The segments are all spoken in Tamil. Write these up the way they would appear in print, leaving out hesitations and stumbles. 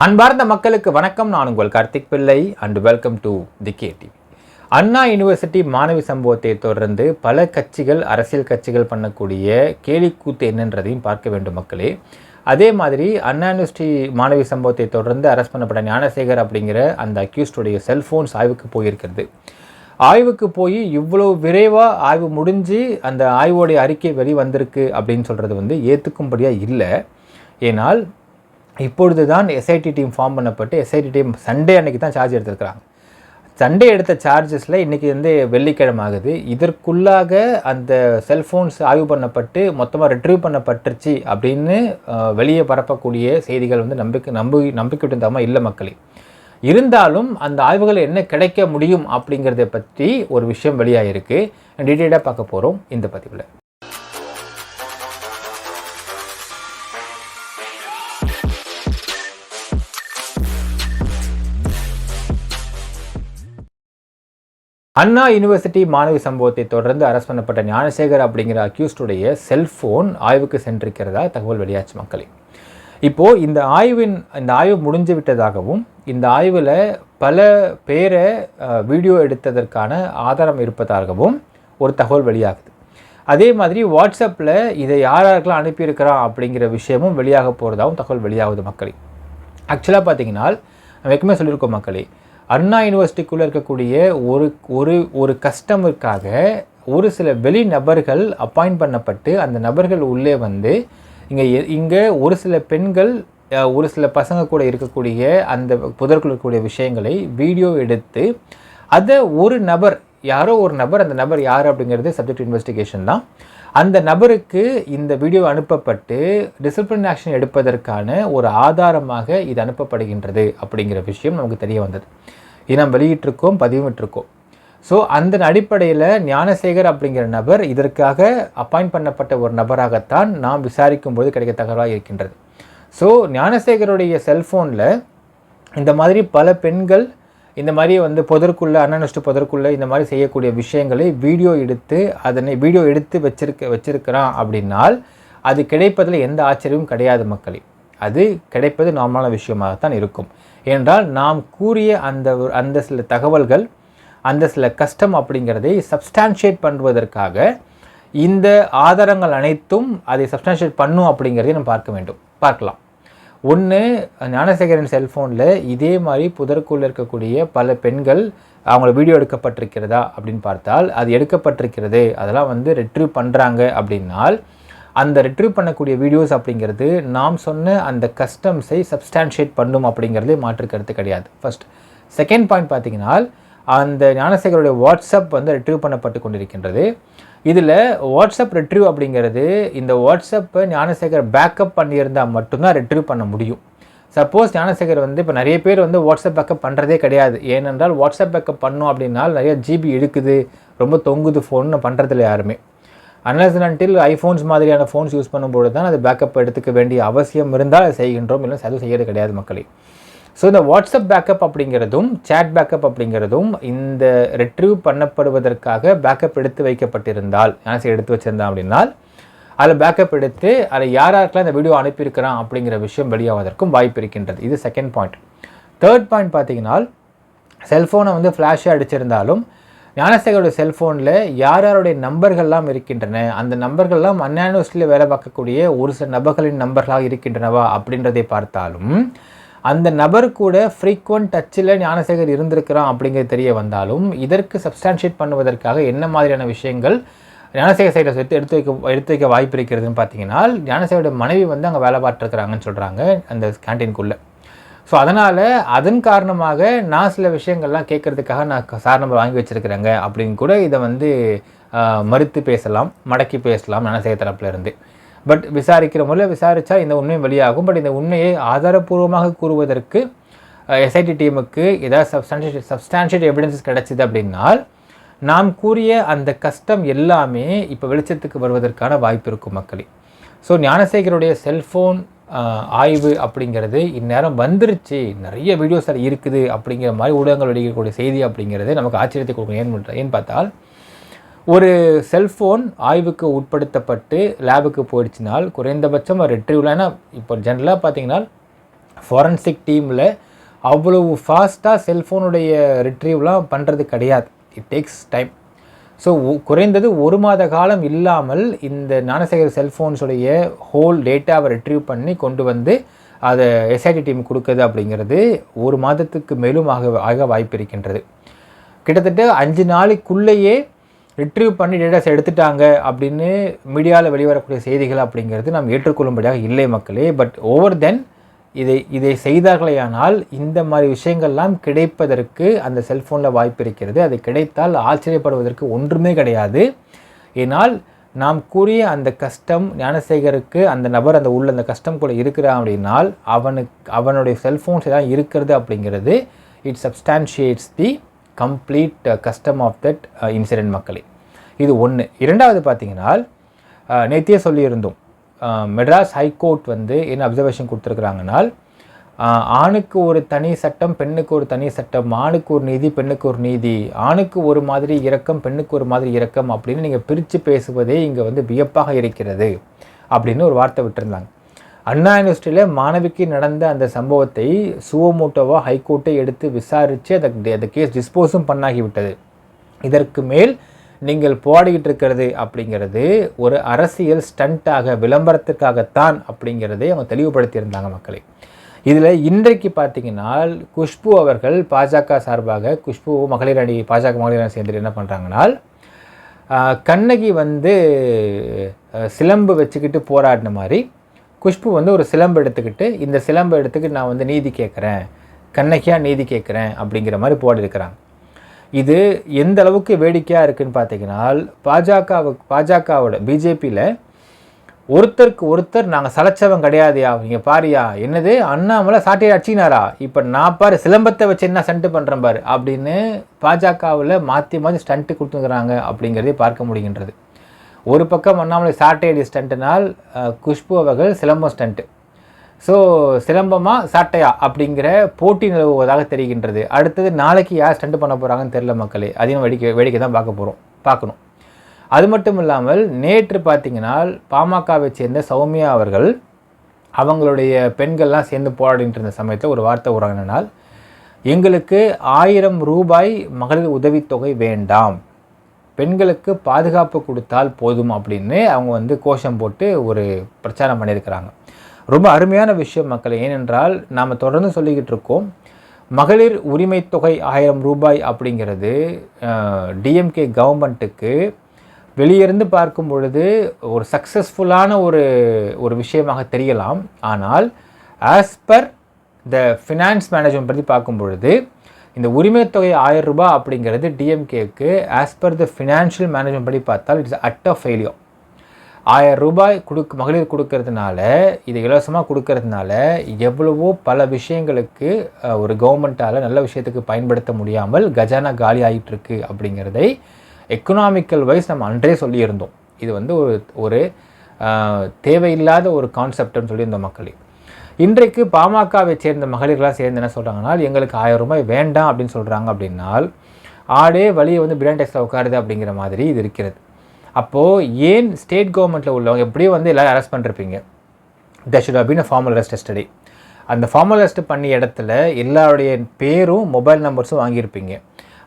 அன்பார்ந்த மக்களுக்கு வணக்கம். நான் உங்கள் கார்த்திக் பிள்ளை and welcome to the KTV. Anna university மாணவி சம்பவத்தை தொடர்ந்து பல கட்சிகள், அரசியல் கட்சிகள் பண்ணக்கூடிய கேலிக்கூத்து என்னன்றதையும் பார்க்க வேண்டும் மக்களே. அதே மாதிரி அண்ணா யூனிவர்சிட்டி மாணவி சம்பவத்தை தொடர்ந்து அரெஸ்ட் பண்ணப்பட்ட ஞானசேகர் அப்படிங்கிற அந்த அக்யூஸ்டுடைய செல்ஃபோன்ஸ் ஆய்வுக்கு போயிருக்கிறது. ஆய்வுக்கு போய் இவ்வளோ விரைவாக ஆய்வு முடிஞ்சு அந்த ஆய்வோடைய அறிக்கை வெளிவந்திருக்கு அப்படின்னு சொல்கிறது ஏற்றுக்கும்படியாக இல்லை. ஏனால் இப்பொழுது தான் எஸ்ஐடி டீம் ஃபார்ம் பண்ணப்பட்டு எஸ்ஐடி டீம் சண்டே அன்றைக்கி தான் சார்ஜ் எடுத்துருக்கிறாங்க. சண்டே எடுத்த சார்ஜஸில் இன்றைக்கி வெள்ளிக்கிழமை ஆகுது. இதற்குள்ளாக அந்த செல்ஃபோன்ஸ் ஆய்வு பண்ணப்பட்டு மொத்தமாக ரிட்ரீவ் பண்ணப்பட்டுருச்சு அப்படின்னு வெளியே பரப்பக்கூடிய செய்திகள் நம்பிக்கை தரமாக இல்லை மக்களே. இருந்தாலும் அந்த ஆய்வுகள் என்ன கிடைக்க முடியும் அப்படிங்கிறத பற்றி ஒரு விஷயம் வெளியாகிருக்கு. டீட்டெயிலாக பார்க்க போகிறோம் இந்த பதிவில். அண்ணா யூனிவர்சிட்டி மாணவி சம்பவத்தை தொடர்ந்து அரெஸ்ட் பண்ணப்பட்ட ஞானசேகர் அப்படிங்கிற அக்யூஸ்டுடைய செல்ஃபோன் ஆய்வுக்கு சென்றிருக்கிறதா தகவல் வெளியாச்சு மக்களே. இப்போது இந்த ஆய்வு முடிஞ்சு விட்டதாகவும் இந்த ஆய்வில் பல பேரை வீடியோ எடுத்ததற்கான ஆதாரம் இருப்பதாகவும் ஒரு தகவல் வெளியாகுது. அதே மாதிரி வாட்ஸ்அப்பில் இதை யாருக்கெல்லாம் அனுப்பியிருக்கிறான் அப்படிங்கிற விஷயமும் வெளியாக போகிறதாகவும் தகவல் வெளியாகுது மக்களே. ஆக்சுவலாக பார்த்தீங்கன்னா வைக்குமே சொல்லியிருக்கோம் மக்களே, அண்ணா யூனிவர்சிட்டிக்குள்ளே இருக்கக்கூடிய ஒரு கஸ்டமருக்காக ஒரு சில வெளி நபர்கள் அப்பாயிண்ட் பண்ணப்பட்டு அந்த நபர்கள் உள்ளே இங்கே ஒரு சில பெண்கள் ஒரு சில பசங்க கூட இருக்கக்கூடிய அந்த புதற்குள்ள இருக்கக்கூடிய விஷயங்களை வீடியோ எடுத்து அதை யாரோ ஒரு நபர் அந்த நபர் யார் அப்படிங்கிறது சப்ஜெக்ட் இன்வெஸ்டிகேஷன் தான். அந்த நபருக்கு இந்த வீடியோ அனுப்பப்பட்டு டிசிப்ளின் ஆக்ஷன் எடுப்பதற்கான ஒரு ஆதாரமாக இது அனுப்பப்படுகின்றது அப்படிங்கிற விஷயம் நமக்கு தெரிய வந்தது. இது நாம் வெளியிட்டிருக்கோம், பதிவிட்டிருக்கோம். ஸோ அந்த அடிப்படையில் ஞானசேகர் அப்படிங்கிற நபர் இதற்காக அப்பாயிண்ட் பண்ணப்பட்ட ஒரு நபராகத்தான் நாம் விசாரிக்கும் போது கிடைக்க தகவலாக இருக்கின்றது. ஸோ ஞானசேகருடைய செல்ஃபோனில் இந்த மாதிரி பல பெண்கள் இந்த மாதிரி அன்அனஸ்ட் புதற்குள்ளே இந்த மாதிரி செய்யக்கூடிய விஷயங்களை வீடியோ எடுத்து வச்சிருக்கிறான் அப்படின்னால் அது கிடைப்பதில் எந்த ஆச்சரியமும் கிடையாது மக்களே. அது கிடைப்பது நார்மலான விஷயமாகத்தான் இருக்கும். ஏனென்றால் நாம் கூறிய அந்த சில தகவல்கள், அந்த சில கஷ்டம் அப்படிங்கிறதை சப்ஸ்டான்ஷியேட் பண்ணுவதற்காக இந்த ஆதாரங்கள் அனைத்தும் அதை சப்ஸ்டான்ஷியேட் பண்ணும் அப்படிங்கிறதை நம்ம பார்க்கலாம். ஒன்று, ஞானசேகரின் செல்ஃபோனில் இதே மாதிரி புதற்குள்ளே இருக்கக்கூடிய பல பெண்கள் அவங்கள வீடியோ எடுக்கப்பட்டிருக்கிறதா அப்படின்னு பார்த்தால் அது எடுக்கப்பட்டிருக்கிறது. அதெல்லாம் ரிட்ரீவ் பண்ணுறாங்க அப்படின்னால் அந்த ரிட்ரீவ் பண்ணக்கூடிய வீடியோஸ் அப்படிங்கிறது நாம் சொன்ன அந்த கஸ்டம்ஸை சப்ஸ்டான்ஷியேட் பண்ணும் அப்படிங்கிறதே மாற்றுக்கிறது கிடையாது. ஃபர்ஸ்ட். செகண்ட் பாயிண்ட் பார்த்தீங்கன்னா அந்த ஞானசேகருடைய வாட்ஸ்அப் ரிட்ரீவ் பண்ணப்பட்டு கொண்டிருக்கின்றது. இதில் வாட்ஸ்அப் ரிட்ரீவ் அப்படிங்கிறது இந்த வாட்ஸ்அப்பை ஞானசேகர் பேக்கப் பண்ணியிருந்தால் மட்டும்தான் ரிட்ரீவ் பண்ண முடியும். சப்போஸ் ஞானசேகர் இப்போ நிறைய பேர் வாட்ஸ்அப் பேக்கப் பண்ணுறதே கிடையாது. ஏனென்றால் வாட்ஸ்அப் பேக்கப் பண்ணோம் அப்படின்னால் நிறைய ஜிபி எடுக்குது, ரொம்ப தொங்குது ஃபோன்னு பண்ணுறதில்ல யாருமே. அன்லஸ் அன்டில் ஐஃபோன்ஸ் மாதிரியான ஃபோன்ஸ் யூஸ் பண்ணும்போது தான் அது பேக்கப் எடுத்துக்க வேண்டிய அவசியம் இருந்தால் அதை செய்கின்றோம், இல்லை அது செய்கிறது கிடையாது மக்களே. ஸோ இந்த வாட்ஸ்அப் பேக்கப் அப்படிங்கிறதும் சேட் பேக்கப் அப்படிங்கிறதும் இந்த ரிட்ரீவ் பண்ணப்படுவதற்காக பேக்கப் எடுத்து வைக்கப்பட்டிருந்தால், எடுத்து வச்சிருந்தான் அப்படின்னால் அதில் பேக்கப் எடுத்து அதை யாருக்கெல்லாம் இந்த வீடியோ அனுப்பியிருக்கிறான் அப்படிங்கிற விஷயம் வெளியாவதற்கும் வாய்ப்பு இருக்கின்றது. இது செகண்ட் பாயிண்ட். தேர்ட் பாயிண்ட் பார்த்தீங்கன்னா செல்ஃபோனை ஃப்ளாஷாக அடிச்சிருந்தாலும் ஞானசேகருடைய செல்ஃபோனில் யாருடைய நம்பர்கள்லாம் இருக்கின்றன, அந்த நம்பர்கள்லாம் அண்ணா யூனிவர்சிட்டியில் வேலை பார்க்கக்கூடிய ஒரு சில நபர்களின் நம்பர்களாக இருக்கின்றனவா அப்படின்றதை பார்த்தாலும் அந்த நபர் கூட ஃப்ரீக்வெண்ட் டச்சில் ஞானசேகர் இருந்திருக்கிறான் அப்படிங்கிறது தெரிய வந்தாலும் இதற்கு சப்ஸ்டான்ஷியேட் பண்ணுவதற்காக என்ன மாதிரியான விஷயங்கள் ஞானசேகர் சைடில் எடுத்து வைக்க வாய்ப்பு இருக்கிறதுன்னு பார்த்தீங்கன்னா ஞானசேகருடைய மனைவி அங்கே வேலை பார்த்துருக்குறாங்கன்னு சொல்கிறாங்க அந்த கேன்டீனுக்குள்ளே. ஸோ அதன் காரணமாக நான் சில விஷயங்கள்லாம் கேட்குறதுக்காக நான் சார் நம்பர் வாங்கி வச்சுருக்கிறேங்க அப்படின்னு கூட இதை மறுத்து பேசலாம், மடக்கி பேசலாம் ஞானசேகர் தரப்புலேருந்து. பட் விசாரிக்கிற முறையில் விசாரித்தா இந்த உண்மையும் வெளியாகும். பட் இந்த உண்மையை ஆதாரப்பூர்வமாக கூறுவதற்கு எஸ்ஐடி டீமுக்கு ஏதாவது சப்ஸ்டான்ஷியேட் எவிடன்ஸஸ் கிடைச்சிது அப்படின்னால் நாம் கூறிய அந்த கஷ்டம் எல்லாமே இப்போ வெளிச்சத்துக்கு வருவதற்கான வாய்ப்பு இருக்கும் மக்களே. ஸோ ஞானசேகருடைய செல்ஃபோன் ஆய்வு அப்படிங்கிறது இந்நேரம் வந்துருச்சு, நிறைய வீடியோஸ் அது இருக்குது அப்படிங்கிற மாதிரி ஊடகங்கள் வெளியிடக்கூடிய செய்தி அப்படிங்கிறது நமக்கு ஆச்சரியத்தை கொடுக்கணும். ஏன்னு பார்த்தால் ஒரு செல்ஃபோன் ஆய்வுக்கு உட்படுத்தப்பட்டு லேபுக்கு போயிடுச்சுனால் குறைந்தபட்சம் ரிட்ரீவ்லாம், இப்போ ஜென்ரலாக பார்த்தீங்கன்னா ஃபாரன்சிக் டீமில் அவ்வளவு ஃபாஸ்ட்டாக செல்ஃபோனுடைய ரிட்ரீவ்லாம் பண்ணுறது கிடையாது. It takes time. ஸோ குறைந்தது 1 மாத காலம் இல்லாமல் இந்த ஞானசேகர் செல்ஃபோன்ஸுடைய ஹோல் டேட்டாவை ரிட்ரீவ் பண்ணி கொண்டு வந்து அதை எஸ்ஐடி டீம் கொடுக்குது அப்படிங்கிறது 1 மாதத்துக்கு மேலும் ஆக வாய்ப்பு இருக்கின்றது. கிட்டத்தட்ட 5 நாளைக்குள்ளேயே ரிட்ரீவ் பண்ணி டேட்டாஸ் எடுத்துட்டாங்க அப்படின்னு மீடியாவில் வெளிவரக்கூடிய செய்திகள் அப்படிங்கிறது நாம் ஏற்றுக்கொள்ளும்படியாக இல்லை மக்களே. பட் ஓவர் தென் இதை செய்தார்களேயானால் இந்த மாதிரி விஷயங்கள்லாம் கிடைப்பதற்கு அந்த செல்ஃபோனில் வாய்ப்பு இருக்கிறது. அது கிடைத்தால் ஆச்சரியப்படுவதற்கு ஒன்றுமே கிடையாது. ஏனால் நாம் கூறிய அந்த கஷ்டம் ஞானசேகருக்கு அந்த நபர் அந்த கஷ்டம் கூட இருக்கிறான் அப்படின்னால் அவனுடைய செல்ஃபோன்ஸ் எல்லாம் இருக்கிறது அப்படிங்கிறது it substantiates the complete custom of that incident மக்களே. இது ஒன்று. இரண்டாவது பார்த்தீங்கன்னா நேத்தியே சொல்லியிருந்தோம், மெட்ராஸ் ஹைகோர்ட் வந்து என்ன அப்சர்வேஷன் கொடுத்துருக்குறாங்கனால், ஆணுக்கு ஒரு தனி சட்டம், பெண்ணுக்கு ஒரு தனி சட்டம், ஆணுக்கு ஒரு நீதி, பெண்ணுக்கு ஒரு நீதி, ஆணுக்கு ஒரு மாதிரி இரக்கம், பெண்ணுக்கு ஒரு மாதிரி இரக்கம் அப்படின்னு நீங்கள் பிரித்து பேசுவதே இங்கே வந்து வியப்பாக இருக்கிறது அப்படின்னு ஒரு வார்த்தை விட்டுருந்தாங்க. அண்ணா யூனிவர்சிட்டியில் மாணவிக்கு நடந்த அந்த சம்பவத்தை சுவோமோட்டோவாக ஹைகோர்ட்டை எடுத்து விசாரித்து அந்த கேஸ் டிஸ்போஸும் பண்ணாகிவிட்டது. இதற்கு மேல் நீங்கள் போராடிக்கிட்டு இருக்கிறது அப்படிங்கிறது ஒரு அரசியல் ஸ்டண்ட்டாக, விளம்பரத்துக்காகத்தான் அப்படிங்கிறதை அவங்க தெளிவுபடுத்தியிருந்தாங்க மக்களை. இதில் இன்றைக்கு பார்த்தீங்கன்னா குஷ்பு அவர்கள் பாஜக சார்பாக, குஷ்பு மகளிர் அணி, பாஜக மகளிர் அணி சேர்ந்துட்டு என்ன பண்ணுறாங்கன்னா, கண்ணகி வந்து சிலம்பு வச்சுக்கிட்டு போராடின மாதிரி குஷ்பு வந்து ஒரு சிலம்பு எடுத்துக்கிட்டு, இந்த சிலம்பை எடுத்துக்கிட்டு நான் வந்து நீதி கேட்குறேன், கண்ணகியாக நீதி கேட்குறேன் அப்படிங்கிற மாதிரி போராடி இருக்கிறாங்க. இது எந்த அளவுக்கு வேடிக்கையாக இருக்குதுன்னு பார்த்தீங்கன்னா, பாஜகவோட பிஜேபியில் ஒருத்தருக்கு ஒருத்தர் நாங்கள் சலைச்சவன் கிடையாதுயா, நீங்கள் பாரியா, என்னது அண்ணாமலை சாட்டையை அடிச்சினாரா, இப்போ நான் பாரு சிலம்பத்தை வச்சு என்ன ஸ்டண்ட்டு பண்ணுறேன் பாரு அப்படின்னு பாஜகவில் மாற்றி மாற்றி ஸ்டண்ட்டு கொடுத்துக்கிறாங்க அப்படிங்கிறதே பார்க்க முடிகின்றது. ஒரு பக்கம் அண்ணாமலை சாட்டையடி ஸ்டண்ட்டுனால் குஷ்பு அவர்கள் சிலம்பம் ஸ்டண்ட்டு. ஸோ சிலம்பமா சாட்டையா அப்படிங்கிற போட்டி நிலவுவதாக தெரிகின்றது. அடுத்தது நாளைக்கு யார் ஸ்டண்ட் பண்ண போகிறாங்கன்னு தெரியல மக்களே. அதையும் வேடிக்கை தான் பார்க்கணும். அது மட்டும் இல்லாமல் நேற்று பார்த்தீங்கன்னா பாமகவை சேர்ந்த சௌமியா அவர்கள் அவங்களுடைய பெண்கள்லாம் சேர்ந்து போராடிட்டு இருந்த சமயத்தில் ஒரு வார்த்தை உறங்கினால், எங்களுக்கு 1000 ரூபாய் மகளிர் உதவித்தொகை வேண்டாம், பெண்களுக்கு பாதுகாப்பு கொடுத்தால் போதும் அப்படின்னு அவங்க வந்து கோஷம் போட்டு ஒரு பிரச்சாரம் பண்ணியிருக்கிறாங்க. ரொம்ப அருமையான விஷயம் மக்கள். ஏனென்றால் நாம் தொடர்ந்து சொல்லிக்கிட்டு இருக்கோம், மகளிர் உரிமை தொகை 1000 ரூபாய் அப்படிங்கிறது டிஎம்கே கவர்மெண்ட்டுக்கு வெளியிருந்து பார்க்கும் பொழுது ஒரு சக்ஸஸ்ஃபுல்லான ஒரு விஷயமாக தெரியலாம். ஆனால் ஆஸ் பர் த ஃபினான்ஸ் மேனேஜ்மெண்ட் பற்றி பார்க்கும் பொழுது இந்த உரிமை தொகை 1000 ரூபாய் அப்படிங்கிறது டிஎம்கேக்கு as per the financial management படி பார்த்தால் இட்ஸ் அட் அ ஃபெயிலியர். 1000 ரூபாய் மகளிர் கொடுக்கறதுனால, இதை இலவசமாக கொடுக்கறதுனால எவ்வளவோ பல விஷயங்களுக்கு ஒரு கவர்மெண்ட்டால் நல்ல விஷயத்துக்கு பயன்படுத்த முடியாமல் கஜானா காலி ஆகிட்டு இருக்கு அப்படிங்கிறதை எக்கனாமிக்கல் வைஸ் நம்ம அன்றே சொல்லியிருந்தோம். இது வந்து ஒரு தேவையில்லாத ஒரு கான்செப்ட்னு சொல்லி இந்த மக்களே. இன்றைக்கு பாமகவை சேர்ந்த மகளிர்களாக சேர்ந்து என்ன சொல்கிறாங்கன்னா, எங்களுக்கு 1000 ரூபாய் வேண்டாம் அப்படின்னு சொல்கிறாங்க. அப்படின்னால் ஆடே வழியை வந்து பிரியாணி டேக்ஸில் உட்காருது அப்படிங்கிற மாதிரி இது இருக்கிறது. அப்போது ஏன் ஸ்டேட் கவர்மெண்ட்டில் உள்ளவங்க எப்படியும் வந்து எல்லோரும் அரெஸ்ட் பண்ணிருப்பீங்க, that should have been a formal arrest yesterday. அந்த ஃபார்மல் அரெஸ்ட் பண்ணிய இடத்துல எல்லாருடைய பேரும் மொபைல் நம்பர்ஸும் வாங்கியிருப்பீங்க.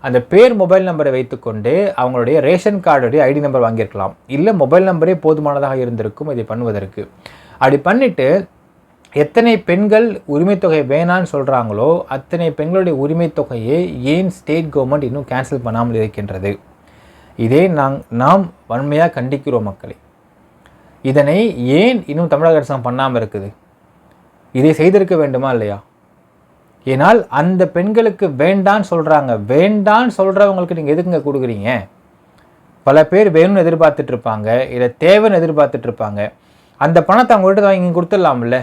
அந்த பேர் மொபைல் நம்பரை வைத்துக்கொண்டு அவங்களுடைய ரேஷன் கார்டுடைய ஐடி நம்பர் வாங்கியிருக்கலாம், இல்லை மொபைல் நம்பரே போதுமானதாக இருந்திருக்கும் இதை பண்ணுவதற்கு. அப்படி பண்ணிவிட்டு எத்தனை பெண்கள் உரிமை தொகை வேணான்னு சொல்கிறாங்களோ அத்தனை பெண்களுடைய உரிமை தொகையை ஏன் ஸ்டேட் கவர்மெண்ட் இன்னும் கேன்சல் பண்ணாமல் இருக்கின்றது? இதை நாம் வன்மையாக கண்டிக்கிறோம் மக்களே. இதனை ஏன் இன்னும் தமிழக அரசாங்கம் பண்ணாமல் இருக்குது? இதை செய்திருக்க வேண்டுமா இல்லையா? ஏனால் அந்த பெண்களுக்கு வேண்டான்னு சொல்கிறாங்க. வேண்டான்னு சொல்கிறவங்களுக்கு நீங்கள் எதுக்குங்க கொடுக்குறீங்க? பல பேர் வேணும்னு எதிர்பார்த்துட்டு இருப்பாங்க, இல்லை தேவைன்னு எதிர்பார்த்துட்டு இருப்பாங்க. அந்த பணத்தை அவங்கள்ட்ட வாங்கி கொடுத்துடலாம்ல.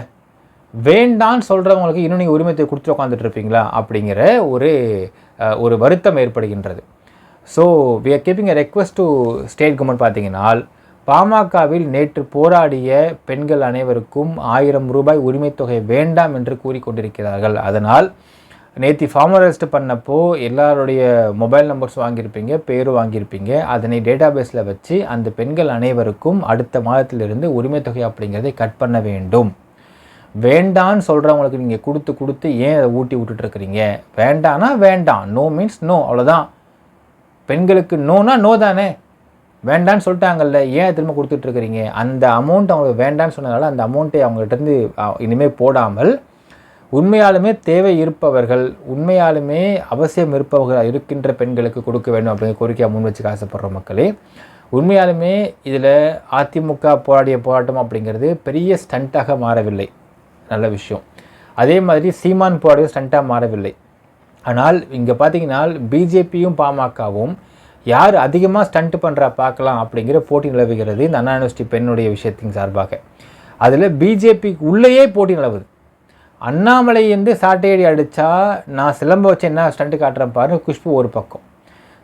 வேண்டான்னு சொல்கிறவங்களுக்கு இன்னும் நீங்கள் உரிமையை கொடுத்துட்டு உட்காந்துட்டு இருப்பீங்களா அப்படிங்கிற ஒரு வருத்தம் ஏற்படுகின்றது. So we are keeping a request to state government. பார்த்தீங்கன்னா பாமகவில் நேற்று போராடிய பெண்கள் அனைவருக்கும் 1000 ரூபாய் உரிமை தொகை வேண்டாம் என்று கூறிக்கொண்டிருக்கிறார்கள். அதனால் நேற்று ஃபார்மல் அரெஸ்ட் பண்ணப்போ எல்லாருடைய மொபைல் நம்பர்ஸ் வாங்கியிருப்பீங்க, பேரும் வாங்கியிருப்பீங்க. அதனை டேட்டா பேஸில் வச்சு அந்த பெண்கள் அனைவருக்கும் அடுத்த மாதத்திலிருந்து உரிமை தொகை அப்படிங்கிறதை கட் பண்ண வேண்டும். வேண்டான்னு சொல்கிறவங்களுக்கு நீங்கள் கொடுத்து ஏன் அதை ஊட்டி விட்டுட்ருக்குறீங்க? வேண்டானா வேண்டாம், நோ மீன்ஸ் நோ, அவ்வளோதான். பெண்களுக்கு நோனா நோ தானே, வேண்டான்னு சொல்லிட்டாங்கல்ல, ஏன் திரும்ப கொடுத்துட்ருக்குறீங்க? அந்த அமௌண்ட் அவங்களுக்கு வேண்டான்னு சொன்னதால அந்த அமௌண்ட்டை அவங்கள்ட்டேருந்து இனிமேல் போடாமல், உண்மையாலுமே தேவை இருப்பவர்கள், உண்மையாலுமே அவசியம் இருப்பவர்கள் இருக்கின்ற பெண்களுக்கு கொடுக்க வேண்டும் அப்படிங்கிற கோரிக்கையாக முன் வச்சுக்க ஆசைப்படுற மக்களே. உண்மையாலுமே இதில் அதிமுக போராடிய போராட்டம் அப்படிங்கிறது பெரிய ஸ்டண்ட்டாக மாறவில்லை, நல்ல விஷயம். அதே மாதிரி சீமான் போராடிய ஸ்டண்ட்டாக மாறவில்லை. ஆனால் இங்கே பார்த்தீங்கன்னா பிஜேபியும் பாமகவும் யார் அதிகமாக ஸ்டண்ட் பண்ணுறா பார்க்கலாம் அப்படிங்கிற போட்டி நிலவுகிறது இந்த அண்ணா யூனிவர்சிட்டி பெண்ணுடைய விஷயத்தின் சார்பாக. அதில் பிஜேபி உள்ளேயே போட்டி நிலவுது. அண்ணாமலை வந்து சாட்டையடி அடித்தா நான் சிலம்ப வச்சு என்ன ஸ்டண்ட்டு காட்டுறேன் பாருங்க, குஷ்பு ஒரு பக்கம்.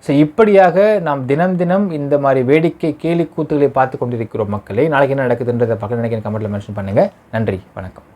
ஸோ இப்படியாக நாம் தினம் இந்த மாதிரி வேடிக்கை கேலி கூத்துக்களை பார்த்து கொண்டிருக்கிறோம் மக்களே. நாளைக்கு என்ன நடக்குதுன்றதை பக்கம் நினைக்கிறேன், கமெண்ட்டில் மென்ஷன் பண்ணுங்கள். நன்றி, வணக்கம்.